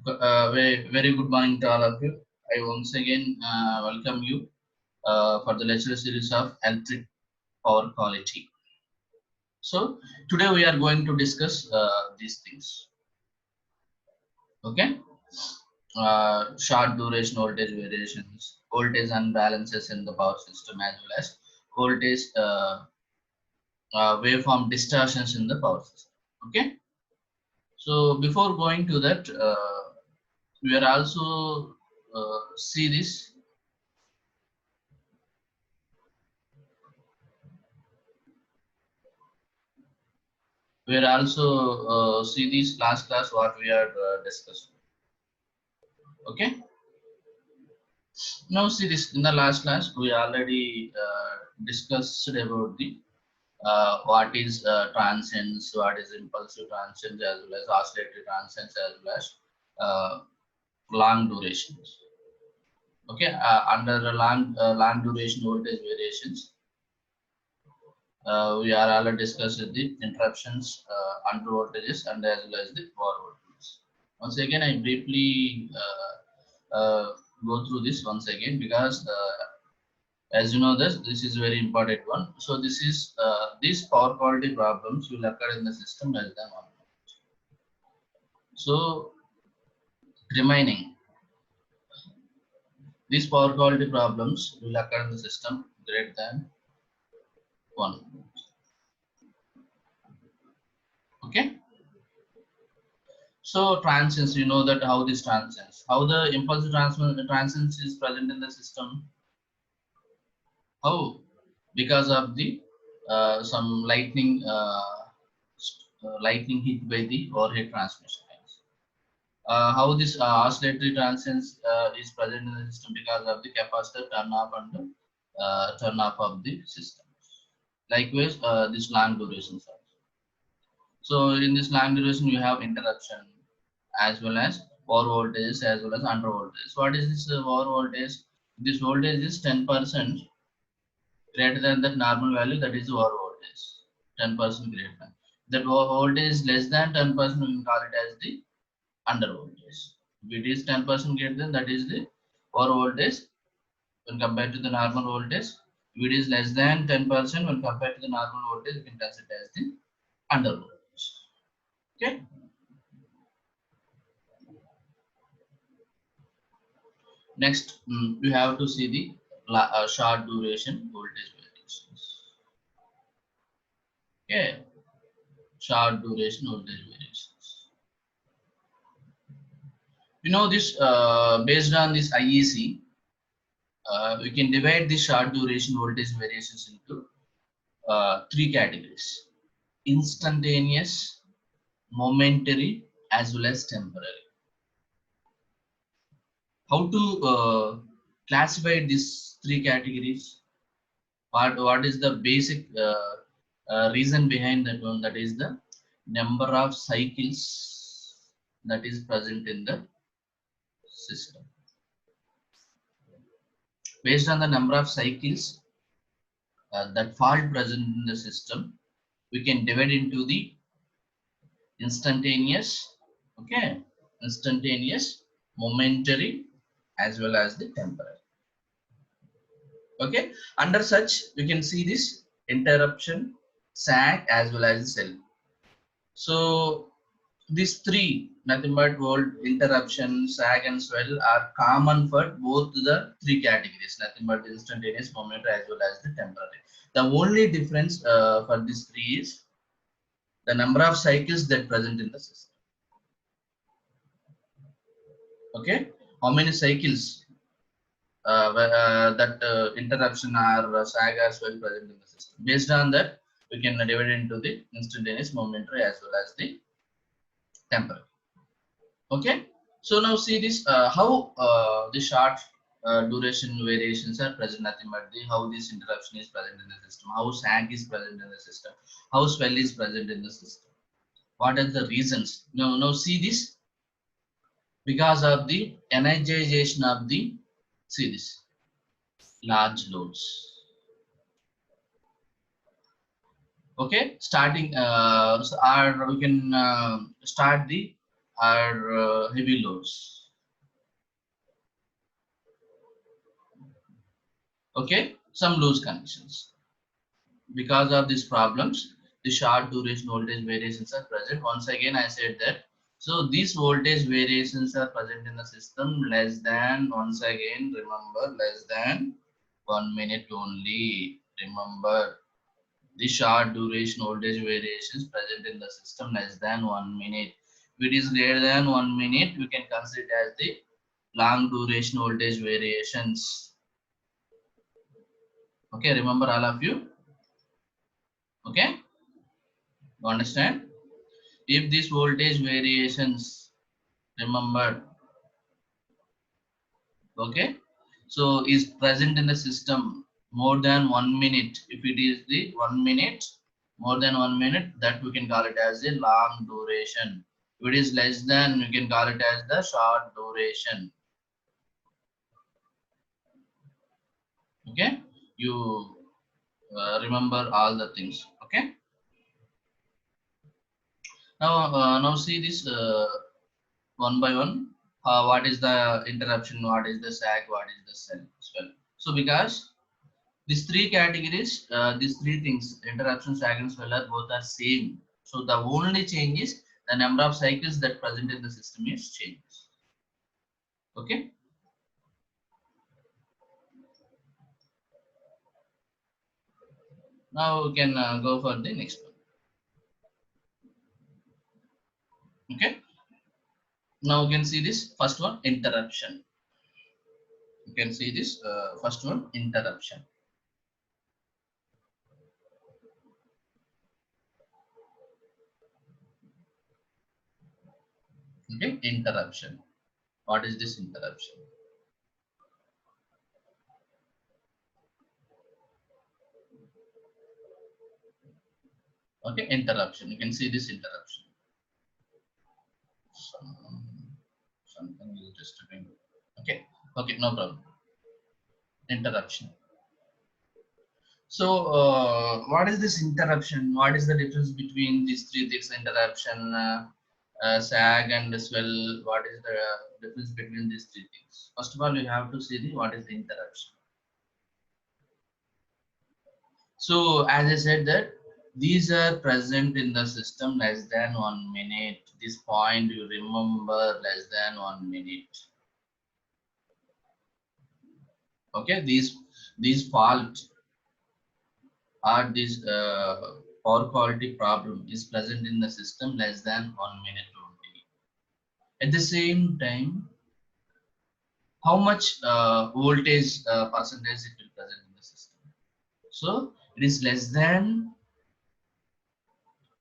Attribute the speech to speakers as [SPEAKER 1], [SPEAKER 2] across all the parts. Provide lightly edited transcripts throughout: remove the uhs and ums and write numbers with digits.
[SPEAKER 1] Very good morning to all of you. I once again welcome you for the lecture series of electric power quality. So today we are going to discuss these things. Okay, short duration voltage variations, voltage unbalances in the power system, as well as voltage waveform distortions in the power system. Okay, so before going to that, we are also see this. We will also see this last class what we are discussing. Okay. Now see this in the last class we already discussed about the what is transients, what is impulsive transients, as well as oscillatory transients, as well as uh, long durations. Okay. Under the long duration voltage variations, we are already discussed the interruptions, under voltages, and as well as the power voltages. Once again, I briefly go through this once again because as you know this is very important one. So this is these power quality problems will occur in the system less than 1 volt. So remaining these power quality problems will occur in the system greater than 1 volt. Okay. So transients, you know that how this transients, how the impulsive transients is present in the system. How? Because of the some lightning hit by the overhead transmission lines. How this oscillatory transients is present in the system because of the capacitor turn off and turn off of the system. Likewise, this long duration also. So in this long duration, you have interruption as well as over voltage as well as under voltage. What is this over voltage? This voltage is 10% greater than the normal value, that is over voltage. 10% greater than. That voltage is less than 10%, we can call it as the under voltage. If it is 10% greater than, that is the over voltage when compared to the normal voltage. If it is less than 10% when compared to the normal voltage, you can consider it as the under voltage. Okay. Next, we have to see the short duration voltage variations. Okay, short duration voltage variations. You know this based on this IEC, we can divide the short duration voltage variations into three categories: instantaneous, momentary, as well as temporary. How to classify these three categories? What is the basic reason behind that one? That is the number of cycles that is present in the system. Based on the number of cycles that fall present in the system, we can divide into the instantaneous, okay, instantaneous, momentary, as well as the temporary. Okay, under such we can see this interruption, sag, as well as cell. So these three, nothing but volt, interruption, sag, and swell, are common for both the three categories, nothing but instantaneous, momentary, as well as the temporary. The only difference for these three is the number of cycles that present in the system. Okay, how many cycles that interruption or sag as well present in the system. Based on that, we can divide into the instantaneous, momentary, as well as the temporary. Okay, so now see this how the short duration variations are present, nothing but the how this interruption is present in the system, how sag is present in the system, how swell is present in the system. What are the reasons? Now see this, because of the energization of the, see this, large loads. Okay, starting so, or we can start the are heavy loads. Okay, some loose connections. Because of these problems, the short duration voltage variations are present. Once again, I said that. So these voltage variations are present in the system less than, once again, remember, less than 1 minute only. Remember, the short duration voltage variations present in the system less than 1 minute. If it is greater than 1 minute, we can consider it as the long duration voltage variations. Okay, remember all of you? Okay, you understand? If these voltage variations, remember, okay, so is present in the system more than 1 minute. If it is the 1 minute, more than 1 minute, that we can call it as a long duration. If it is less than, we can call it as the short duration. Okay, you remember all the things. Okay, now see this one by one. What is the interruption? What is the sag? What is the swell? So because these three categories, these three things, interruption, sag and swell, are both are same. So the only change is the number of cycles that present in the system is changes. Okay. Now we can go for the next one. Okay. Now you can see this first one, interruption. You can see this first one, interruption. Okay, interruption. What is this interruption? Okay, interruption. You can see this interruption. Something is disturbing. Okay, okay, no problem. Interruption. So, what is this interruption? What is the difference between these three things? Interruption, sag, and swell. What is the difference between these three things? First of all, you have to see the what is the interruption. So, as I said that these are present in the system less than 1 minute. This point you remember, less than 1 minute. Okay, these fault or this power quality problem is present in the system less than 1 minute only. At the same time, how much voltage percentage it will present in the system? So it is less than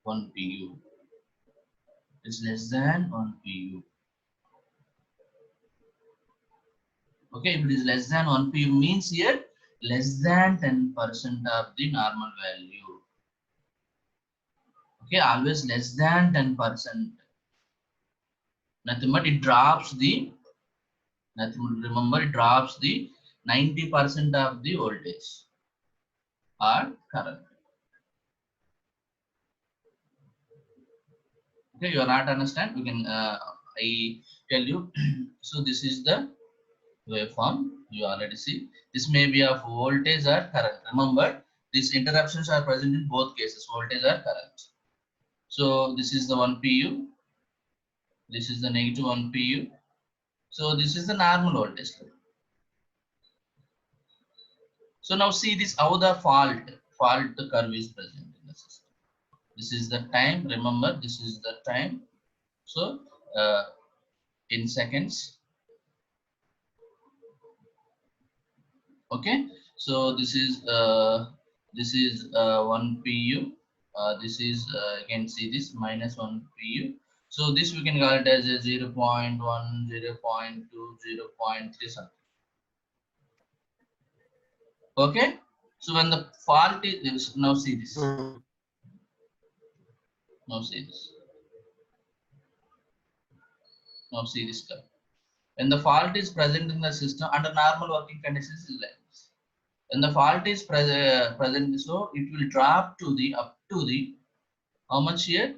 [SPEAKER 1] 1 pu. It's less than 1 pu. Okay, if it is less than 1 pu means here less than 10% of the normal value. Okay, always less than 10%. Nothing but it drops the, nothing, remember it drops the 90% of the voltage or current. Okay, you are not understand. You can I tell you. So this is the waveform. You already see. This may be of voltage or current. Remember, these interruptions are present in both cases, voltage or current. So this is the 1 pu. This is the negative 1 pu. So this is the normal voltage. So now see this how the fault curve is present in the system. This is the time. Remember, this is the time. So in seconds. Okay. So this is 1 pu. This is you can see this minus 1 pu. So this we can call it as a 0 0.1, 0 0.2, 0 0.3 something. Okay. So when the fault is now see this. Now see this. Now see this curve. When the fault is present in the system under normal working conditions is like this. When the fault is present, so it will drop to the up to the how much here?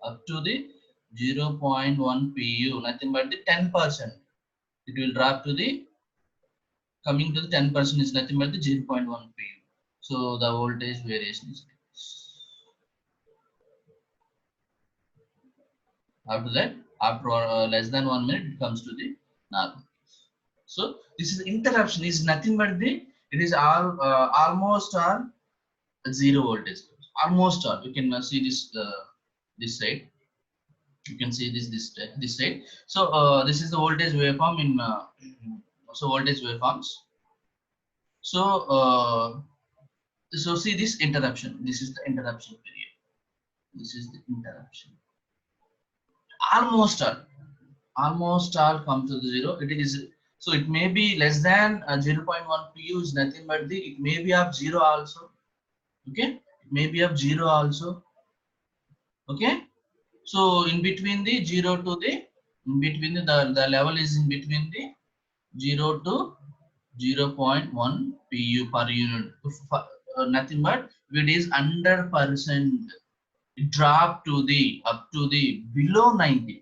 [SPEAKER 1] Up to the 0.1 pu, nothing but the 10%. It will drop to the, coming to the 10% is nothing but the 0.1 pu. So the voltage variation is like this. After that, after less than 1 minute, it comes to the normal. So this is interruption is nothing but the, it is all almost all zero voltage. Almost all. You can see this side. You can see this side. So this is the voltage waveform in so voltage waveforms. So so see this interruption. This is the interruption period. This is the interruption. Almost all comes to the zero. It is, so it may be less than 0.1 pu is nothing but the, it may be of zero also. Okay, it may be of zero also. Okay, so in between the 0 to the, in between the level is in between the 0 to 0.1 pu per unit. Nothing but if it is 100%, it drop to the up to the below 90%.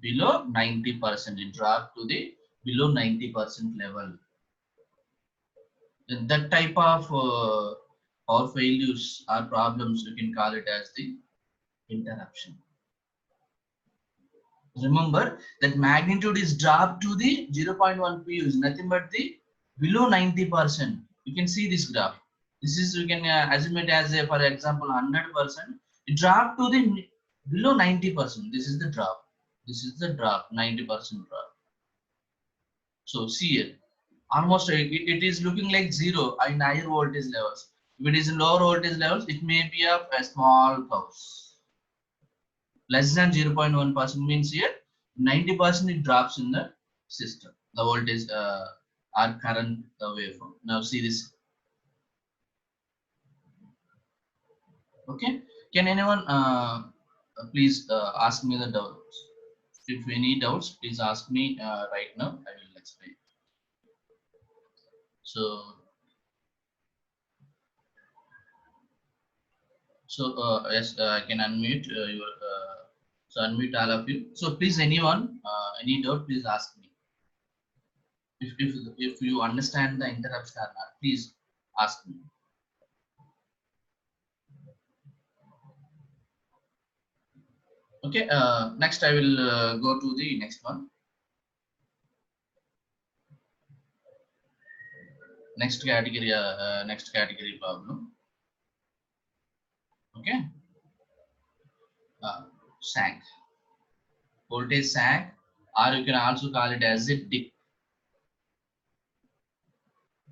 [SPEAKER 1] Below 90%, it drop to the below 90% level. That type of power failures or problems, you can call it as the interruption. Remember that magnitude is dropped to the 0.1 pu is nothing but the below 90%. You can see this graph. This is, you can assume it as a, for example, 100%. It dropped to the below 90%. This is the drop. This is the drop, 90% drop. So see here, almost it is looking like zero in higher voltage levels. If it is in lower voltage levels, it may be of a small curves. Less than 0.1% means here 90% it drops in the system. The voltage or current waveform. Now see this. Okay. Can anyone please ask me the doubts? If any doubts, please ask me right now. I will explain. So yes, I can unmute your. So unmute all of you. So please, anyone, any doubt, please ask me. If you understand the interruption or not, please ask me. Okay. Next, I will go to the next one. Next category problem. Okay. Sag. Voltage sag, or you can also call it as a dip.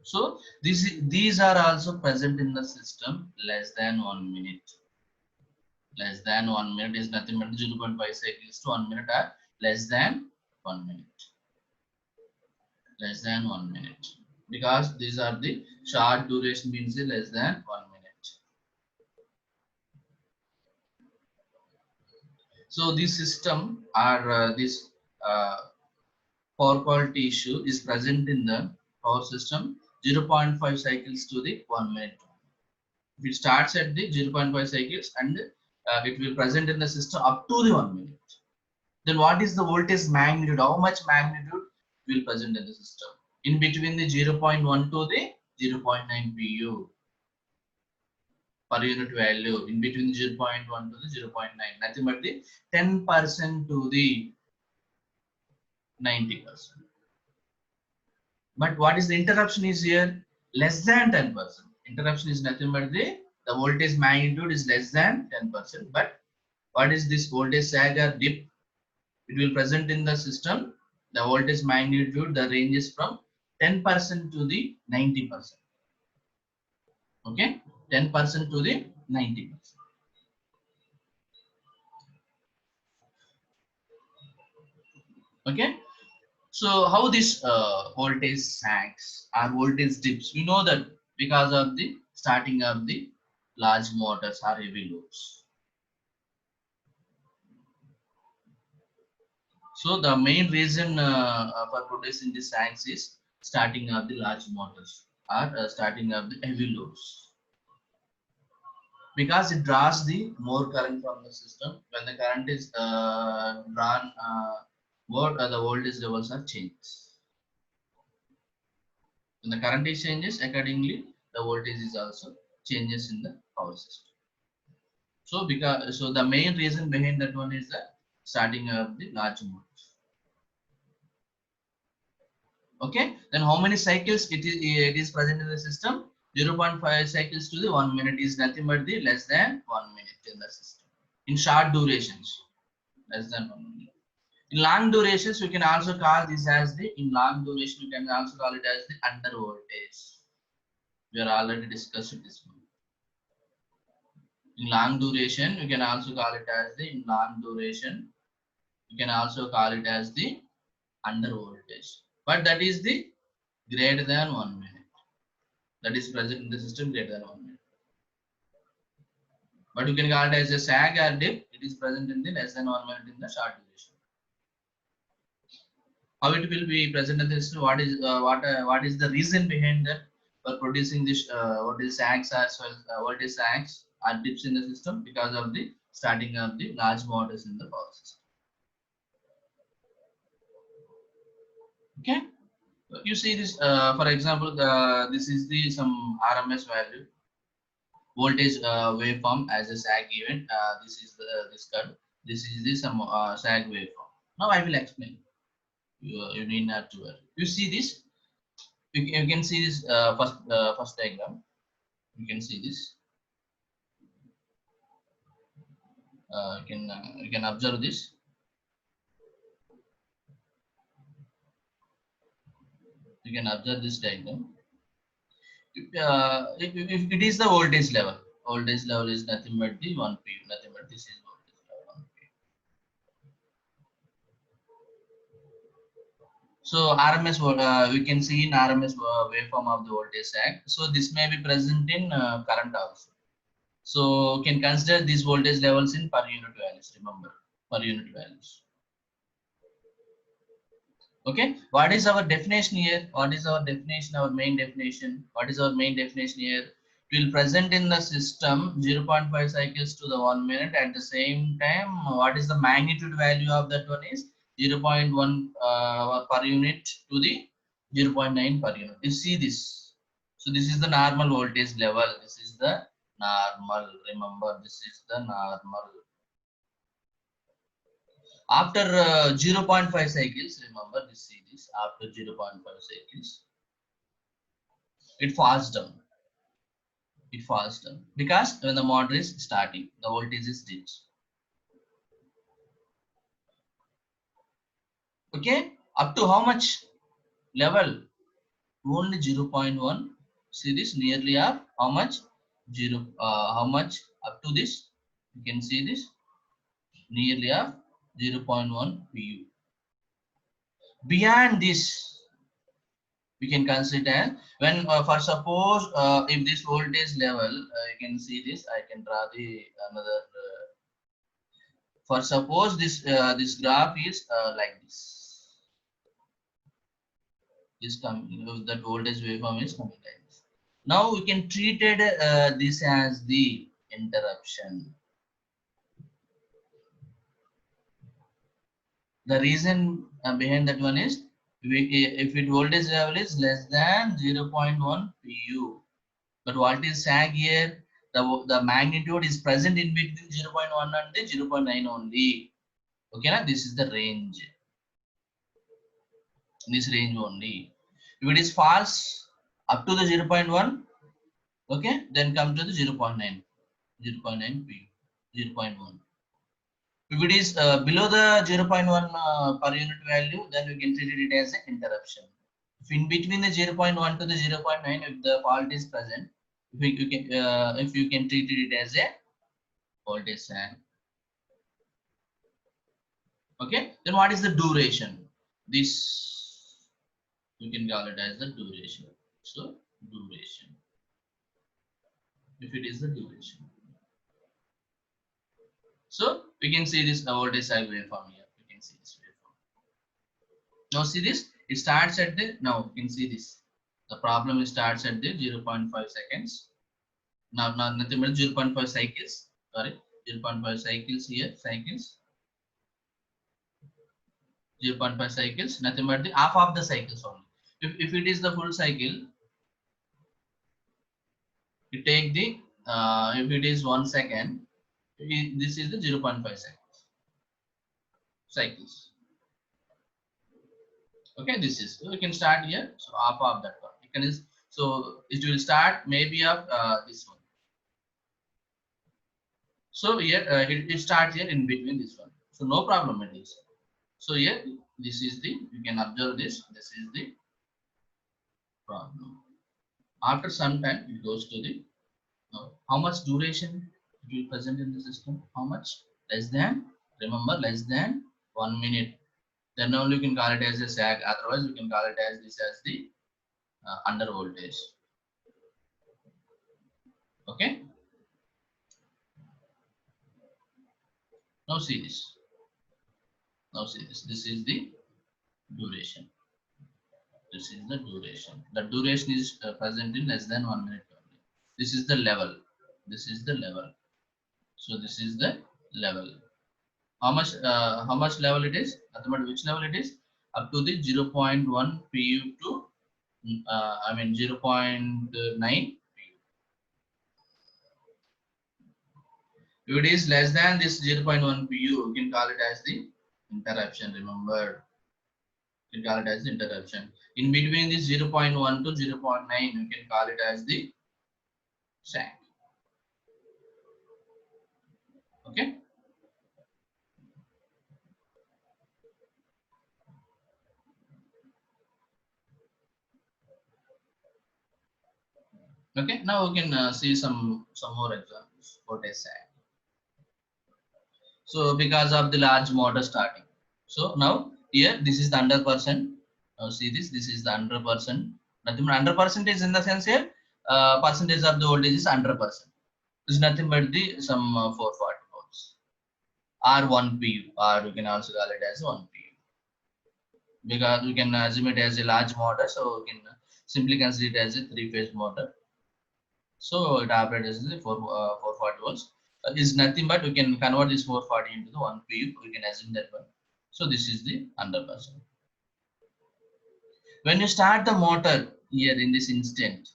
[SPEAKER 1] So these are also present in the system less than 1 minute. Less than 1 minute is nothing but 0.5 cycles to 1 minute or less than 1 minute. Less than 1 minute. Because these are the short duration means less than 1 minute. So this system or this power quality issue is present in the power system 0.5 cycles to the 1 minute. If it starts at the 0.5 cycles and it will present in the system up to the 1 minute. Then what is the voltage magnitude? How much magnitude will present in the system? In between the 0.1 to the 0.9 pu per unit value, in between 0.1 to the 0.9, nothing but the 10% to the 90%. But what is the interruption is here? Less than 10%. Interruption is nothing but the voltage magnitude is less than 10%. But what is this voltage sag or dip? It will present in the system. The voltage magnitude, the range is from 10% to the 90%. Okay, 10% to the 90%. Okay, so how this voltage sags or voltage dips? We know that because of the starting of the large motors or heavy loads. So the main reason for producing the sags is starting of the large motors or starting of the heavy loads. because it draws the more current from the system. When the current is drawn, the voltage levels are changed. When the current is changes, accordingly the voltage is also changes in the power system. So the main reason behind that one is the starting of the large motors. Okay, then how many cycles it is present in the system? 0.5 cycles to the 1 minute is nothing but the less than 1 minute in the system. In short durations, less than 1 minute. In long durations, we can also call this as the, in long duration, we can also call it as the under voltage. We are already discussed this one. In long duration, we can also call it as the, in long duration, we can also call it as the under voltage. But that is the greater than 1 minute. That is present in the system greater than 1 minute. But you can call it as a sag or dip. It is present in the less than 1 minute in the short duration. How it will be present in the system? What is the reason behind that for producing this? What is sags as well? What is sags or dips in the system because of the starting of the large motors in the power system. Okay. You see this, for example, this is the some RMS value voltage waveform as a sag event. This is this curve. This is the some sag waveform. Now I will explain. You need not to worry. You see this. You can see this first diagram. You can see this. You can observe this. You can observe this diagram. If it is the voltage level is nothing but the 1 pu, nothing but this is voltage level 1 pu. So RMS, we can see in RMS waveform of the voltage sag. So this may be present in current also. So can consider these voltage levels in per unit values. Remember, per unit values. Okay, what is our definition here? What is our definition? Our main definition. What is our main definition here? It will present in the system 0.5 cycles to the 1 minute. At the same time, what is the magnitude value of that one is 0.1 per unit to the 0.9 per unit. You see this. So this is the normal voltage level. This is the normal. Remember, this is the normal. After 0.5 cycles, remember this, see this, after 0.5 cycles, it falls down. It falls down because when the motor is starting, the voltage is dipped. Okay, up to how much level? Only 0.1. See this, nearly of how much? How much up to this? You can see this, nearly of 0.1 pu. Beyond this, we can consider when for suppose if this voltage level you can see this, I can draw the another for suppose this this graph is like this coming, that voltage waveform is coming like this. Now we can treat it this as the interruption. The reason behind that one is if it voltage level is less than 0.1 pu. But what is sag here? The magnitude is present in between 0.1 and the 0.9 only. Okay, now this is the range. This range only. If it is false up to the 0.1, okay, then come to the 0.9, 0.9 pu, 0.1. If it is below the 0.1 per unit value, then we can treat it as an interruption. If in between the 0.1 to the 0.9, if the fault is present, if you can treat it as a voltage sag. Okay, then what is the duration? This you can call it as the duration. So duration, if it is the duration. So we can see this voltage sag waveform here. We can see this waveform. Now see this. It starts at the, now you can see this. The problem starts at the 0.5 seconds. Now nothing but 0.5 cycles. Sorry, 0.5 cycles here. Cycles 0.5 cycles. Nothing but the half of the cycles only. If it is the full cycle, you take the if it is 1 second, this is the 0.5 seconds cycles. Okay, this is, so you can start here. So half of that one. You can is, so it will start maybe of this one. So here it starts here in between this one. So no problem it is. So here this is the, you can observe this. This is the problem. After some time it goes to the how much duration it will present in the system. How much? Less than, remember, less than 1 minute. Then only you can call it as a sag. Otherwise you can call it as this as the under voltage. Okay. Now see this. Now see this. This is the duration. This is the duration. The duration is present in less than 1 minute only. This is the level. This is the level. So this is the level. How much level it is? Nothing but which level it is? Up to the 0.1 pu to I mean 0.9. If it is less than this 0.1 pu, you can call it as the interruption. Remember, you can call it as the interruption. In between this 0.1 to 0.9, you can call it as the sag. Okay. Okay. Now we can see some more examples. What is sag? So because of the large motor starting. So now here this is the 100%. Now see this. This is the 100%. Nothing but 100% is in the sense here percentage of the voltage is 100%. Is nothing but the some 440 volts or 1 pu, or you can also call it as 1 pu, because we can assume it as a large motor, so we can simply consider it as a three-phase motor. So it operates as a 440 volts. Is nothing but we can convert this 440 into the 1 pu. We can assume that one. So this is the 100%. When you start the motor here in this instant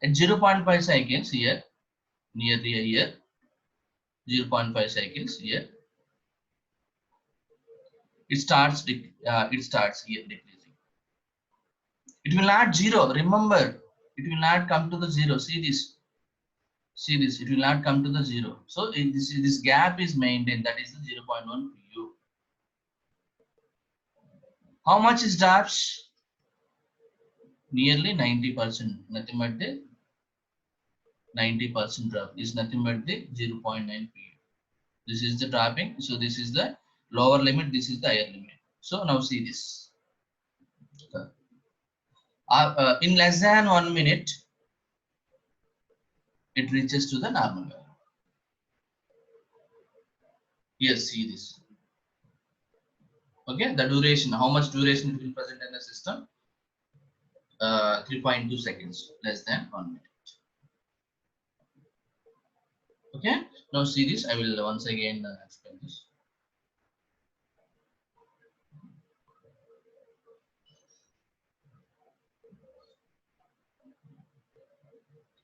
[SPEAKER 1] at 0.5 cycles here, near the here 0.5 cycles here, it starts here decreasing. It will not zero. Remember, it will not come to the zero. See this. See this. It will not come to the zero. So this gap is maintained. That is the 0.1 pu. How much is drops? Nearly 90%. Nothing but the 90% drop is nothing but the 0.9 pu. This is the dropping. So this is the lower limit. This is the higher limit. So now see this. In less than 1 minute, it reaches to the normal level. Here, see this. Okay, the duration, how much duration it will present in the system? 3.2 seconds, less than 1 minute. Okay, now see this. I will once again explain this.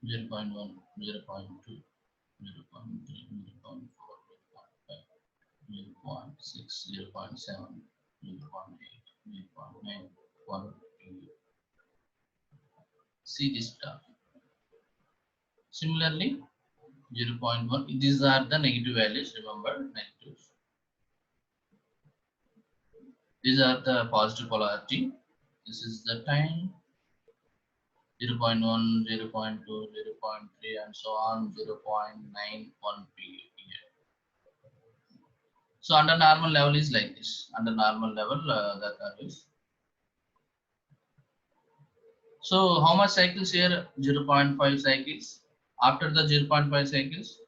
[SPEAKER 1] Zero point 0.1, 0.2, 0.3, 0.4, 0.5, 0.6, 0.7, 0.8, 0.9, 1. See this graph. Similarly, 0.1. These are the negative values. Remember, negatives. These are the positive polarity. This is the time. 0.1, 0.2, 0.3, and so on. 0.91 p here. So under normal level is like this. Under normal level, the curve is. So how much cycles here? 0.5 cycles. After the 0.5 cycles,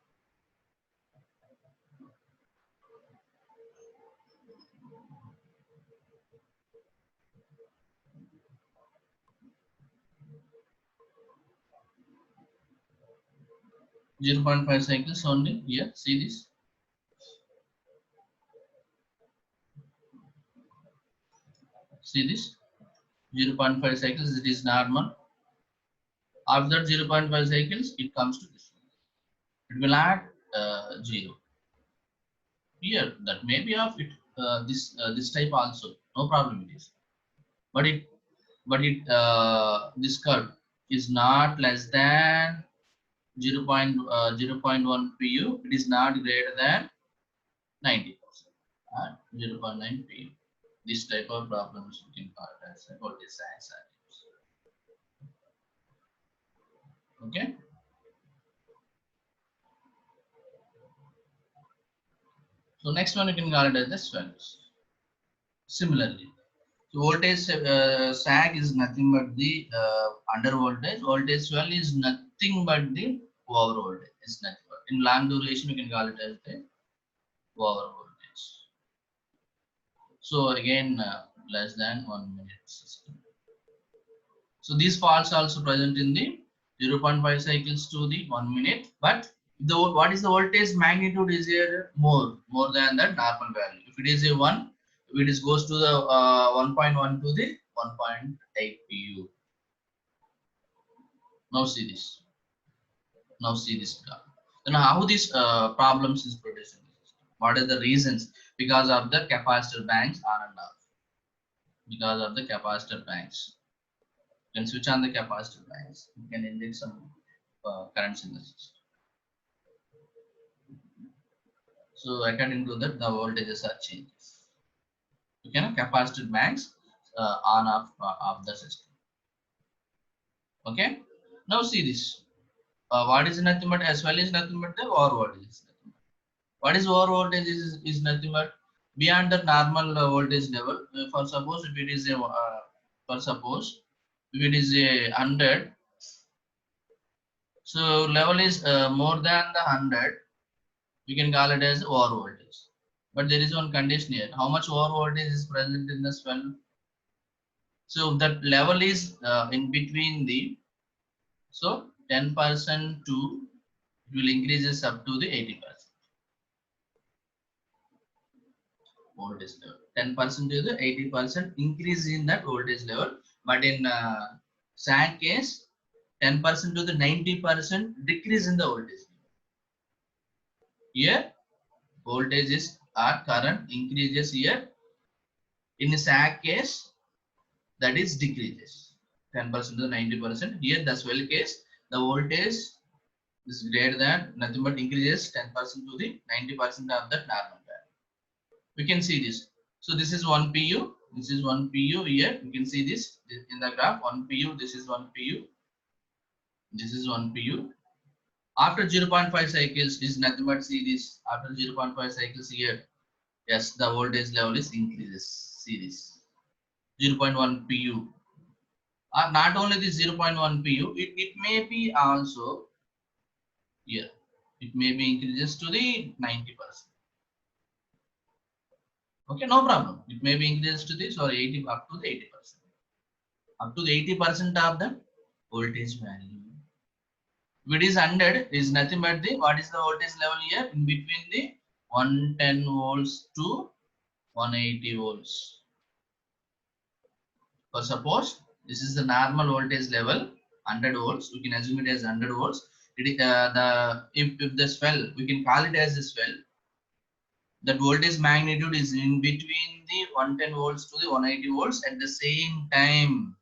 [SPEAKER 1] 0.5 cycles only here. See this. See this. 0.5 cycles. It is normal. After 0.5 cycles, it comes to this. It will add 0. Here, that may be of it. This type also. No problem. It is. But this curve is not less than 0.1 pu. It is not greater than 90% at 0.9 pu. This type of problems we can call it as voltage science. Okay. So next one you can call it as the swells. Similarly, so voltage sag is nothing but the under voltage. Voltage swell is nothing but the over voltage. It's nothing but in long duration you can call it as the over voltage. So again less than 1 minute system. So these faults also present in the 0.5 cycles to the 1 minute, but what is the voltage magnitude is here more than the normal value. If it is a 1, if it goes to the 1.1 to the 1.8 pu. Now see this. Now see this graph. Then how these problems is producing? What are the reasons? Because of the capacitor banks on and off. Because of the capacitor banks. You can switch on the capacitor banks. You can inject some currents in the system. So according to that, the voltages are changes. Okay, capacitor banks on off of the system. Okay. Now see this. What is nothing but as well is nothing but the over voltage. What is over voltage is nothing but beyond the normal voltage level. For suppose if it is a for suppose if it is a 100, so level is more than the 100, we can call it as over voltage. But there is one condition here. How much over voltage is present in the swell? So that level is in between the, so 10% to, it will increases up to the 80% voltage level. 10% to the 80% increase in that voltage level. But in SAG case, 10% to the 90% decrease in the voltage. Here, voltage is or current increases here. In SAG case, that is decreases 10% to 90%. Here, the swell case, the voltage is greater than nothing but increases 10% to the 90% of that normal value. We can see this. So this is 1 pu. This is 1 pu here. You can see this in the graph. 1 pu. This is 1 pu. This is 1 pu. After 0.5 cycles is nothing but see this. After 0.5 cycles here, yes, the voltage level is increases. See this 0.1 pu. Not only this 0.1 pu, it may be also here. It may be increases to the 90%. Okay, no problem. It may be increased to this or 80 up to the 80%. Up to the 80% of the voltage value. If it is 100, is nothing but the what is the voltage level here in between the 110 volts to 180 volts. For suppose this is the normal voltage level 100 volts. We can assume it as 100 volts. It is if the swell, we can call it as a swell. That voltage magnitude is in between the 110 volts to the 180 volts. At the same time,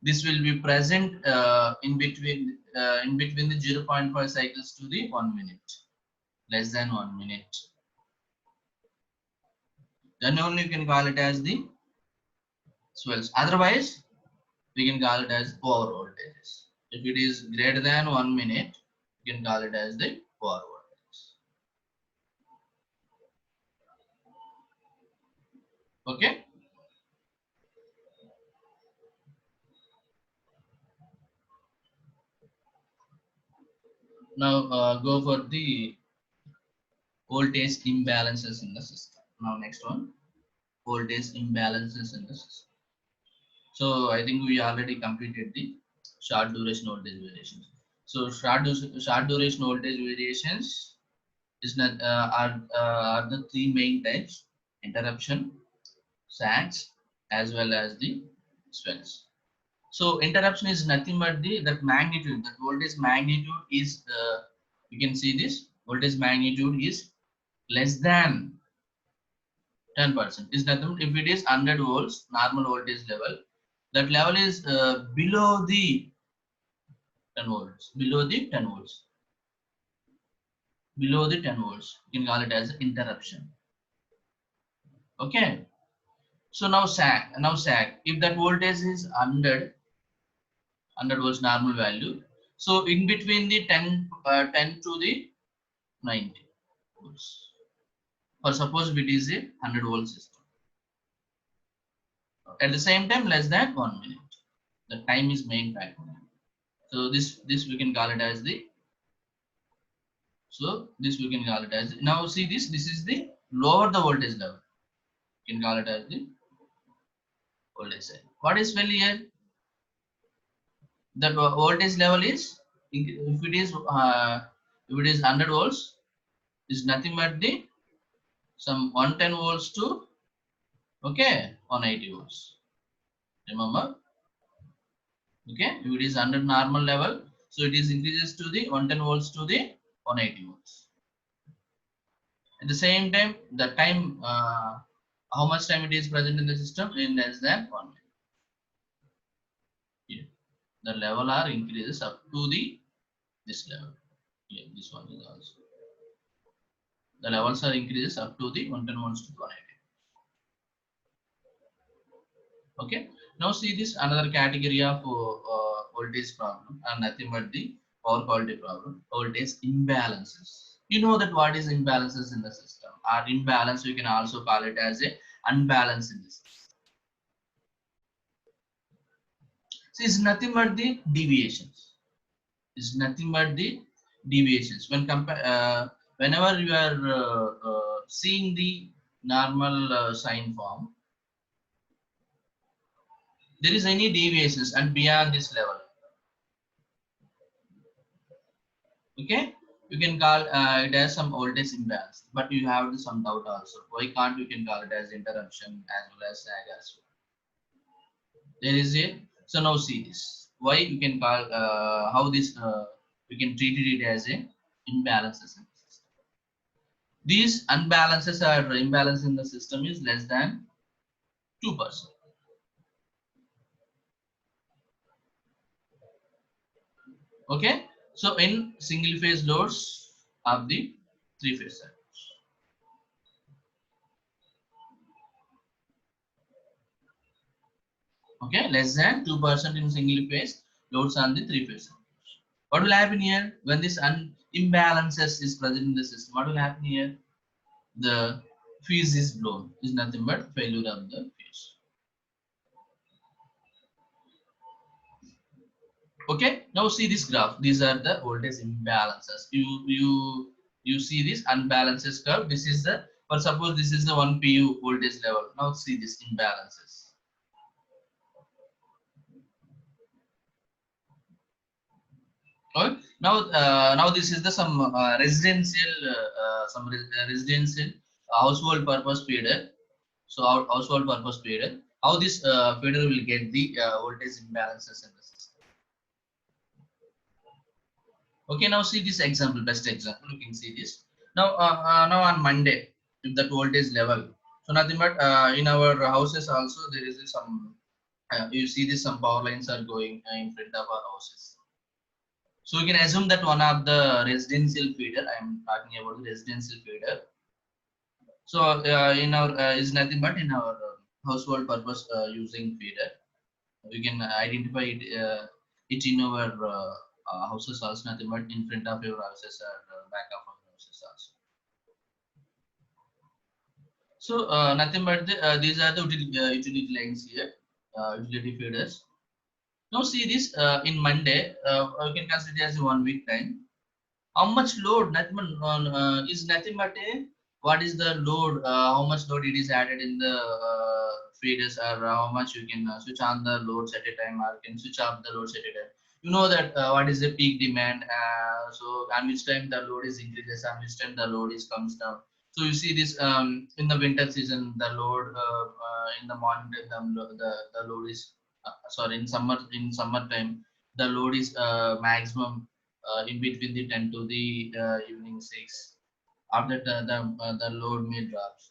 [SPEAKER 1] this will be present in between the 0.5 cycles to the 1 minute, less than 1 minute. Then only you can call it as the swells. Otherwise, we can call it as over voltages. If it is greater than 1 minute, you can call it as the over voltage. Okay. Now go for the voltage imbalances in the system. Now next one, voltage imbalances in the system. So I think we already completed the short duration voltage variations. So short duration voltage variations is not are the three main types: interruption, sags, as well as the swells. So interruption is nothing but the that magnitude, that voltage magnitude is you can see this voltage magnitude is less than 10%. Is nothing if it is 100 volts normal voltage level, that level is below the 10 volts, below the 10 volts. You can call it as interruption. Okay. So now sag. If that voltage is 100 volts normal value, so in between the 10 to the 90 volts. Or suppose if it is a 100 volt system. At the same time, less than 1 minute. The time is main factor. So this we can call it as the now see this is the lower the voltage level. You can call it as the voltage side. What is well here? The voltage level is if it is 100 volts is nothing but the some 110 volts to 180 volts. Remember, okay, if it is under normal level, so it is increases to the 110 volts to the 180 volts. At the same time, the time how much time it is present in the system in less than 1 minute. Here, the level are increases up to the this level. Here, this one is also the levels are increases up to the 110 volts to 180. Okay. Now see this another category of voltage problem and nothing but the power quality problem, voltage imbalances. You know that what is imbalances in the system or imbalance, you can also call it as a unbalance in the system. So it's nothing but the deviations. It's nothing but the deviations. Whenever you are seeing the normal sine form, there is any deviations and beyond this level. Okay, you can call it as some voltage imbalance, but you have some doubt also. Why can't you can call it as interruption as well as sag as well? There is a so now see this. Why you can call how this you can treat it as a imbalances in the system. These unbalances or imbalance in the system is less than 2%. Okay, so in single phase loads of the three phase circuits. Okay, less than 2% in single phase loads on the three phase circuits. What will happen here when this imbalances is present in the system? What will happen here? The fuse is blown. Is nothing but failure of the fuse. Okay, now see this graph. These are the voltage imbalances. You see this unbalances curve. This is the for suppose this is the 1 pu voltage level. Now see this imbalances. Okay. Now this is the some residential household purpose feeder. So our household purpose feeder. How this feeder will get the voltage imbalances in the system. Okay, now see this example, best example. You can see this. Now on Monday, if that voltage level, so nothing but in our houses also there is some. You see this some power lines are going in front of our houses. So we can assume that one of the residential feeder. I am talking about the residential feeder. So in our is nothing but in our household purpose using feeder. We can identify it in our houses also, nothing but in front of your houses or back of our houses also. So nothing but these are the utility lines here, utility feeders. Now see this in Monday, we can consider it as 1 week time. How much load? Nothing is nothing but a what is the load? How much load it is added in the feeders, or how much you can switch on the loads at a time, or can switch off the loads at a time. You know that what is the peak demand, so on which time the load is increases, on which time the load is comes down. So you see this in the winter season, the load in the morning time, the load is sorry, in summer time the load is maximum in between the 10 to the evening 6. After the load may drops.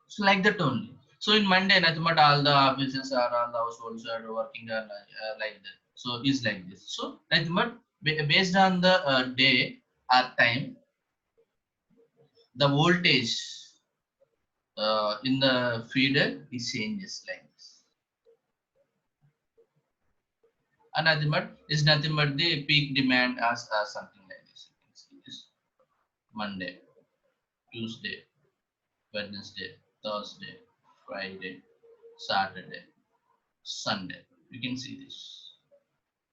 [SPEAKER 1] So like that only. So in Monday, nothing but all the offices are, all the households are working like that. So it's like this. So nothing but based on the day or time, the voltage in the feeder is changes like this. And nothing but is nothing but the peak demand as something like this. You can see this Monday, Tuesday, Wednesday, Thursday, Friday, Saturday, Sunday. You can see this.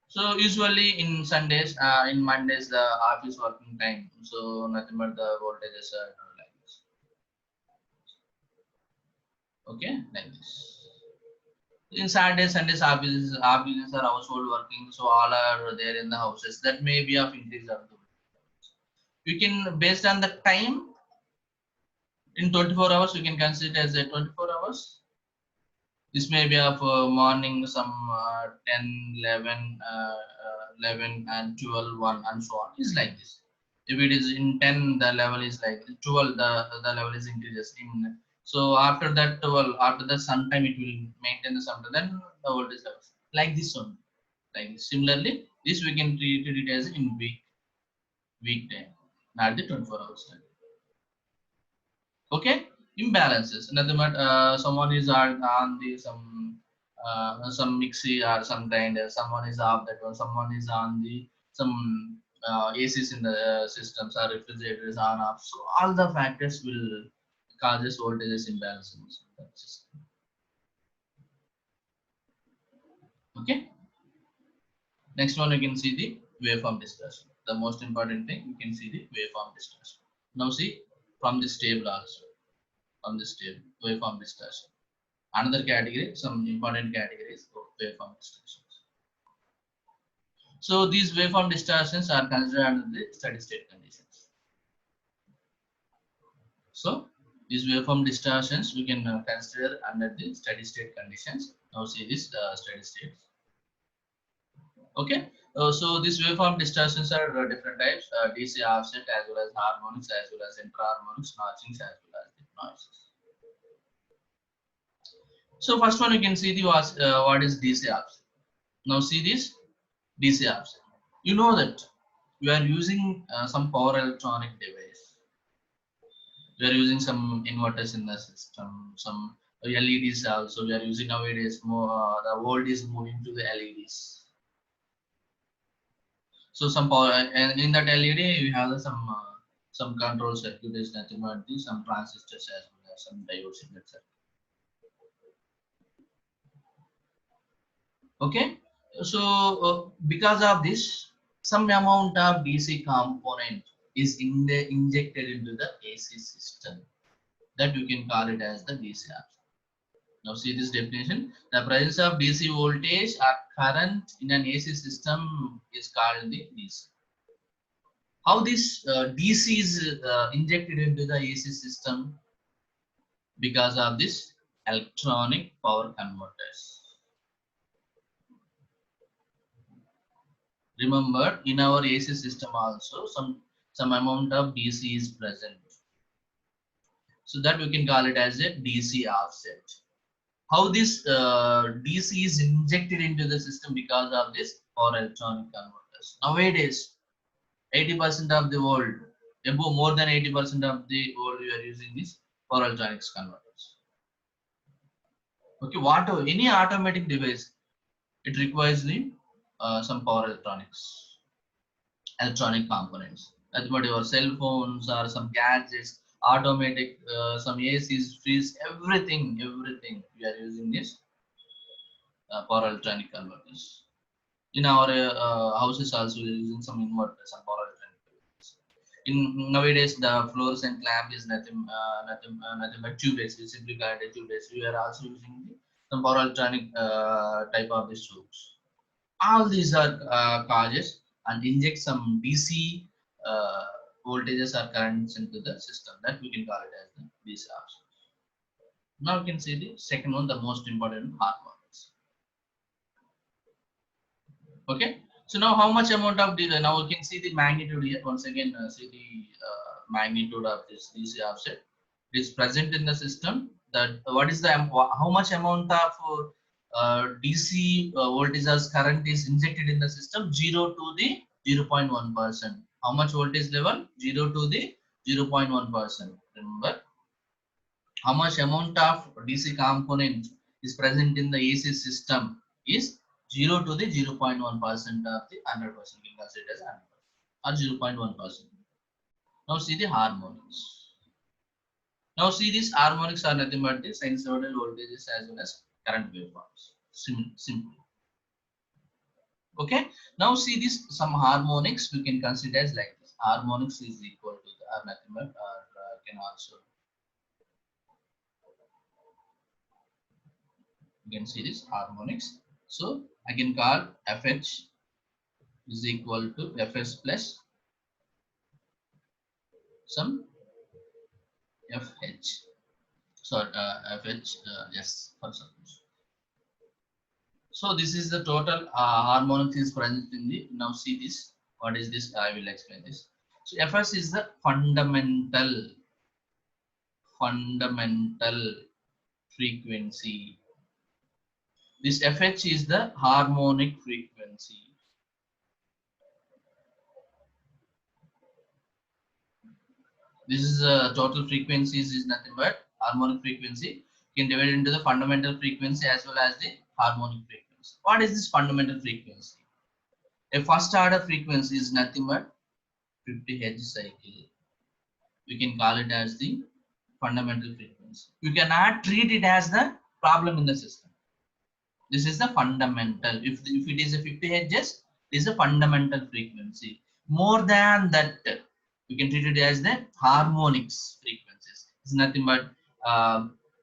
[SPEAKER 1] So usually in Sundays, in Mondays, the office working time. So nothing but the voltages are like this. Okay, like this. In Saturdays, Sundays, offices are household working. So all are there in the houses. That may be of increase of the. You can based on the time in 24 hours. You can consider it as a 24 hours. This may be of morning some 10, 11, 11 and 12, 1 and so on. Is like this. If it is in 10, the level is like 12, the level is increases in. So after that 12, after that sometime it will maintain the sometime, then the voltage levels. Like this one. Like this. Similarly, this we can treat it as in weekday, not the 24 hours time. Okay, imbalances, nothing but someone is on the some mixie or some grinder, someone is off that one, someone is on the some ACs in the systems or refrigerators on off. So all the factors will causes voltages imbalance in the system. Okay, next one you can see the waveform discussion. The most important thing, you can see the waveform discussion. Now see from this table also, from this table waveform discussion. Another category, some important categories of waveform distortions. So these waveform distortions are considered under the steady state conditions. So these waveform distortions we can consider under the steady state conditions. Now see this steady states. Okay, so these waveform distortions are different types: DC offset, as well as harmonics, as well as intra-harmonics, notchings, as well as the noises. So first one you can see the what is DC offset. Now see this DC offset. You know that you are using some power electronic device. We are using some inverters in the system, some LEDs also. We are using nowadays more. The world is moving to the LEDs. So some power, and in that LED we have some control circuit is nothing but some transistors as well as some diodes in that circuit. Okay, so because of this, some amount of DC component is injected into the AC system. That you can call it as the DC offset. Now see this definition: the presence of DC voltage or current in an AC system is called the DC. How this DC is injected into the AC system? Because of this electronic power converters. Remember, in our AC system also some amount of DC is present. So that we can call it as a DC offset. How this DC is injected into the system? Because of this power electronic converters. Nowadays, 80% of the world, above more than 80% of the world, we are using this power electronics converters. Okay, any automatic device, it requires the some power electronic components. That's what your cell phones or some gadgets, automatic, some ACs, freeze, everything we are using this power electronic converters. In our houses also we are using some inverters and power electronic converters. In nowadays the fluorescent lamp is nothing but tubeless. We simply call it a tubeless. We are also using some power electronic type of these tubes. All these are causes and inject some DC voltages or currents into the system, that we can call it as the DC option. Now you can see the second one, the most important, harmonics. Okay, so now how much amount of delay? Now you can see the magnitude here. Once again, see the magnitude of this DC offset. It is present in the system. That what is the how much amount of DC voltages current is injected in the system? 0 to the 0.1%. How much voltage level? 0 to the 0.1%. Remember, how much amount of DC component is present in the AC system is 0 to the 0.1% of the 100%. We can consider it as 100% or 0.1%. Now see the harmonics. Now see these harmonics are nothing but the sinusoidal voltages as well as current waveforms. Simple. Okay. Now see this, some harmonics we can consider as like this. Harmonics is equal to the, or nothing but, can also, you can see this harmonics. So I can call FH is equal to Fs plus some FH. So FH, yes, for suppose. So this is the total harmonics is present in the. Now see this. What is this? I will explain this. So Fs is the fundamental frequency. This FH is the harmonic frequency. This is total frequencies is nothing but harmonic frequency. You can divide into the fundamental frequency as well as the harmonic frequency. What is this fundamental frequency? A first order frequency is nothing but 50 Hz cycle. We can call it as the fundamental frequency. You cannot treat it as the problem in the system. This is the fundamental. If it is a 50 Hz, it is a fundamental frequency. More than that, you can treat it as the harmonics frequencies. It's nothing but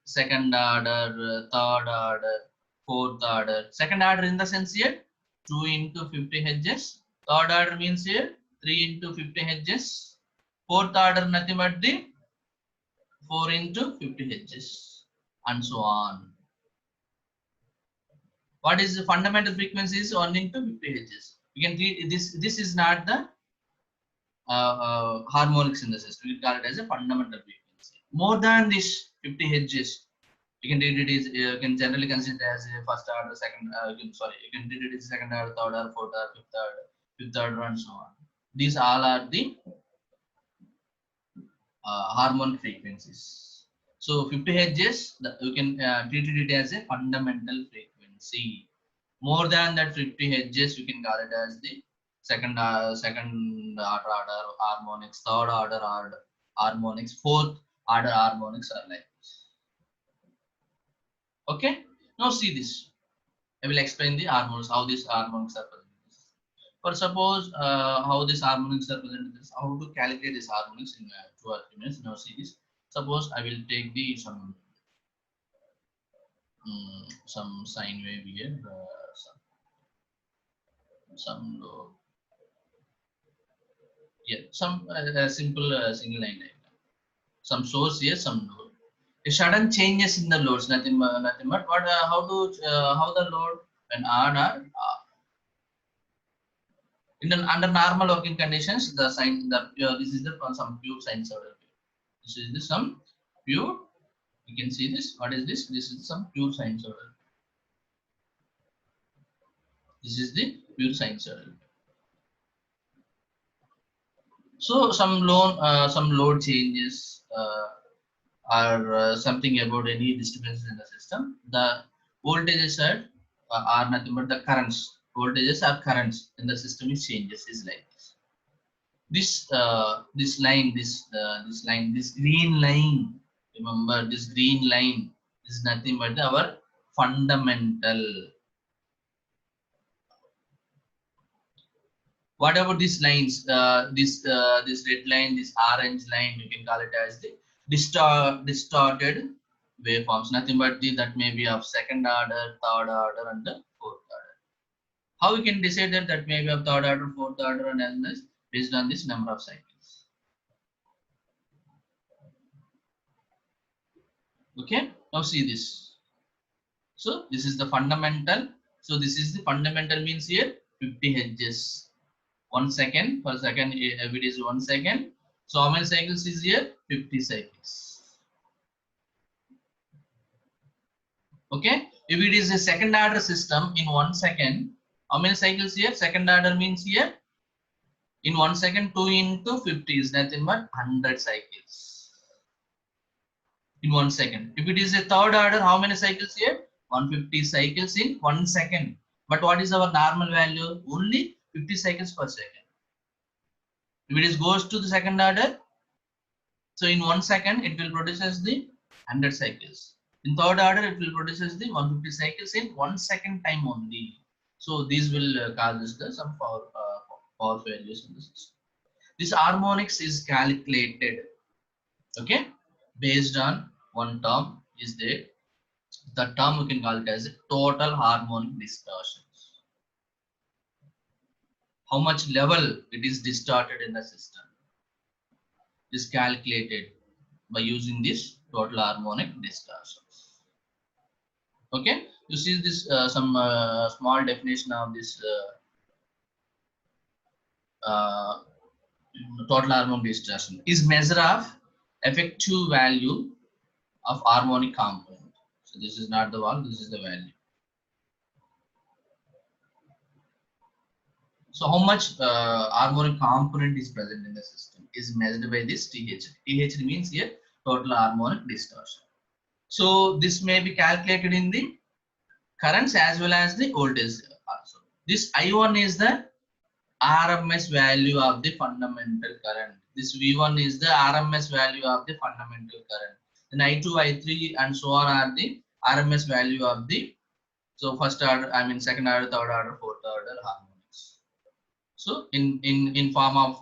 [SPEAKER 1] second order, third order, fourth order. Second order in the sense here, 2 into 50 Hz. Third order means here, 3 into 50 Hz. Fourth order nothing but the 4 into 50 Hz, and so on. What is the fundamental frequency is 1 into 50 Hz. You can treat this. This is not the harmonics in the system. We call it as a fundamental frequency. More than this 50 Hz, you can treat it as, you can generally consider as a first order, second. You can treat it as second order, third order, fourth order, fifth order, and so on. These all are the harmonic frequencies. So 50 Hz, you can treat it as a fundamental frequency. More than that 50 Hz, you can call it as the second order harmonics, third order harmonics, fourth order harmonics are like this. Okay. Now see this. I will explain the harmonics, how these harmonics are present. For suppose how these harmonics are presented, how to calculate these harmonics in 2 or 3 minutes. Now see this. Suppose I will take the some sine wave here, some low, yeah, some simple single line diagram. Some source here, some load. A sudden changes in the loads, nothing but what how the load when on or off. Under normal working conditions, the sine this is the some pure sinusoidal wave. This is the some pure. You can see this. What is this? This is some pure sinusoidal. This is the pure sinusoidal. So some load changes or something about any disturbances in the system. The voltages are nothing but the currents. Voltages are currents in the system is changes is like this. This line, this green line. Remember, this green line is nothing but our fundamental. What about these lines? This red line, this orange line, you can call it as the distorted waveforms. Nothing but that may be of second order, third order, and the fourth order. How we can decide that? That may be of third order, fourth order, and as this based on this number of cycles. Okay, now see this. So this is the fundamental. So this is the fundamental means here 50 Hz. 1 second per second, if it is 1 second. So how many cycles is here? 50 cycles. Okay, if it is a second order system in 1 second, how many cycles here? Second order means here in 1 second 2 into 50 is nothing but 100 cycles in 1 second. If it is a third order, how many cycles here? 150 cycles in 1 second. But what is our normal value? Only 50 cycles per second. If it is goes to the second order, so in 1 second it will produces the 100 cycles. In third order, it will produces the 150 cycles in 1 second time only. So these will cause the some power failures in the system. This harmonics is calculated, okay, based on one term is there. The term we can call it as a total harmonic distortions. How much level it is distorted in the system is calculated by using this total harmonic distortions. Okay, you see this some small definition of this total harmonic distortion is measure of effective value of harmonic component. So this is not the value, this is the value. So how much harmonic component is present in the system is measured by this THD. THD means here total harmonic distortion. So this may be calculated in the currents as well as the voltage also. This I1 is the RMS value of the fundamental current. This V1 is the RMS value of the fundamental current. Then I2, I3 and so on are the RMS value of the first order, I mean second order, third order, fourth order harmonics. So in form of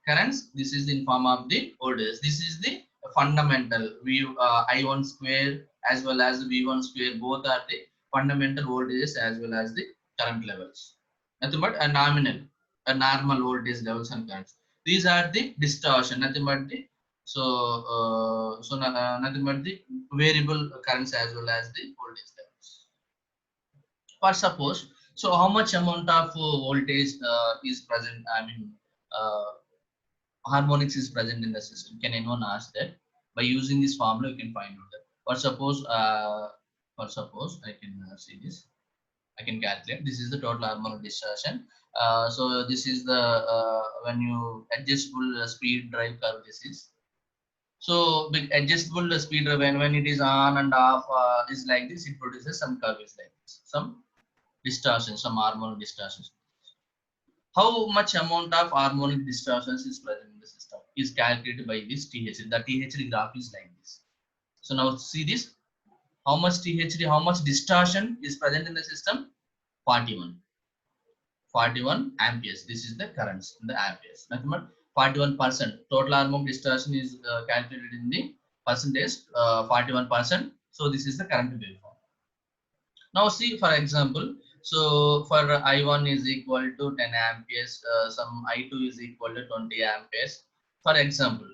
[SPEAKER 1] currents, this is in form of the voltage. This is the fundamental I1 square as well as V1 square, both are the fundamental voltages as well as the current levels. Nothing but a normal voltage levels and currents. These are the distortion, nothing but the nothing but the variable currents as well as the voltage levels. For suppose, so how much amount of voltage is present? I mean, uh, harmonics is present in the system. Can anyone ask that? By using this formula, you can find out that. For suppose, I can see this. I can calculate. This is the total harmonic distortion. So this is the when you adjustable speed drive curve. This is so with adjustable speed drive when it is on and off is like this. It produces some curve is like this. Some distortion, some harmonic distortions. How much amount of harmonic distortions is present in the system is calculated by this THD. The THD graph is like this. So now see this. How much THD, how much distortion is present in the system? 41. 41 amperes. This is the currents in the amperes. Nothing but 41%. Total harmonic distortion is calculated in the percentage, 41%. So this is the current waveform. Now see, for example, so for I1 is equal to 10 amperes, some I2 is equal to 20 amperes. For example,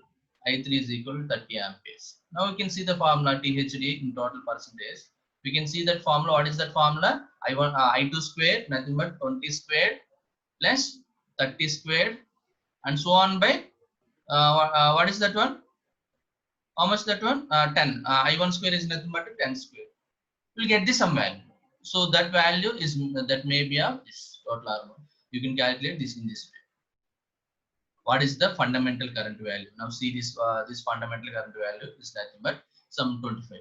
[SPEAKER 1] I3 is equal to 30 amperes. Now we can see the formula THD in total percentage. We can see that formula. What is that formula? I1 I2 squared, nothing but 20 squared plus 30 squared and so on by what is that one? How much that one? 10. I1 square is nothing but 10 square. We'll get the some value. So that value is that may be of this total harmonic. You can calculate this in this way. What is the fundamental current value? Now see this this fundamental current value is nothing but some 25.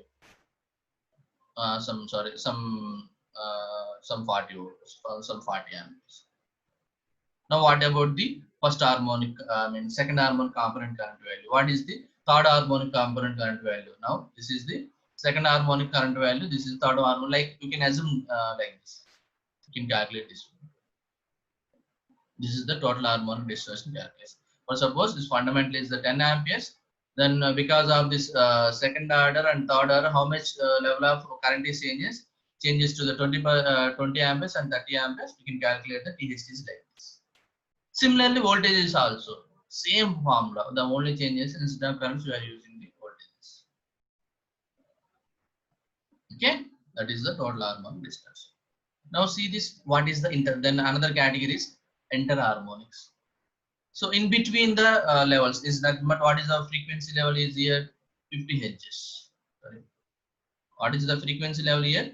[SPEAKER 1] Some 40 volts, some 40 amperes. Now what about the first harmonic, I mean second harmonic component current value? What is the third harmonic component current value? Now this is the second harmonic current value. This is third harmonic. Like you can assume like this. You can calculate this. This is the total harmonic distortion calculation. For suppose this fundamental is the 10 amperes. Then because of this second order and third order, how much level of current is changes? changes to the 20 amperes and 30 amperes, we can calculate the THDs like this. Similarly, voltage is also same formula. The only changes instead of currents we are using the voltages. Okay, that is the total harmonic distance. Now see this. What is the inter? Then another category is interharmonics. So in between the levels is that. But what is the frequency level is here? 50 hertz. Sorry. What is the frequency level here?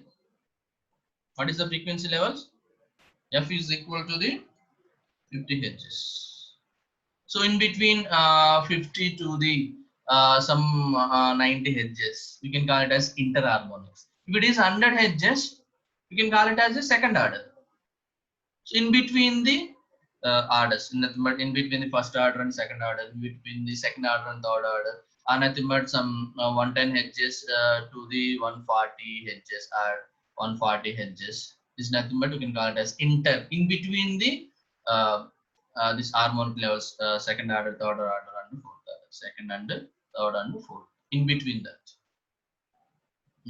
[SPEAKER 1] What is the frequency levels? F is equal to the 50 hertz. So in between 50 to the some 90 hertz, we can call it as interharmonics. If it is 100 hertz, we can call it as a second order. So in between the orders, but in between the first order and second order, in between the second order and third order, are nothing but some 110 hertz to the 140 hertz or 140 hertz is nothing but we can call it as inter in between the this harmonic levels, second order, third order, and fourth order, second and third and fourth. In between that,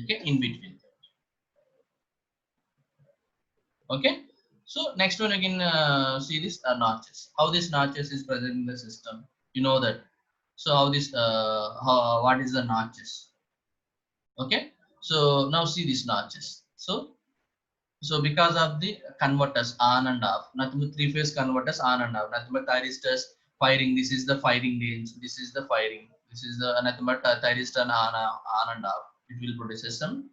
[SPEAKER 1] okay, in between that, okay. So next one, you can see this notches. How this notches is present in the system, you know that. So how this, what is the notches? Okay. So now see these notches. So because of the converters on and off, nothing but three-phase converters on and off, nothing but thyristors firing. This is the firing range. This is the firing. This is the nothing but thyristor on and off. It will produce some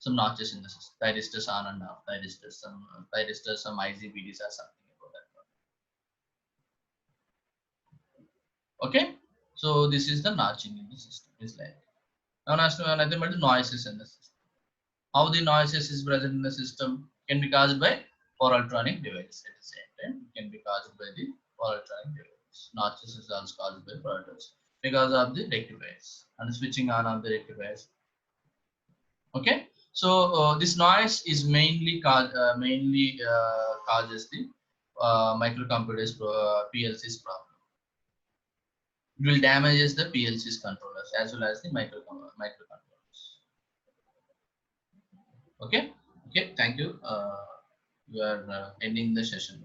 [SPEAKER 1] notches in the system. Thyristors on and off. Thyristors, some IGBTs or something about that. Okay. So this is the notching in the system. It's like now nothing but the noises in the system. How the noises is present in the system can be caused by power electronic devices at the same time. It can be caused by the power electronic device. Noises is also caused by power because of the rectifiers and the switching on of the rectifiers. Okay, so this noise is mainly causes the microcomputers PLC's problem. It will damages the PLC's controllers as well as the microcontrollers. Okay, okay, thank you. We are ending the session.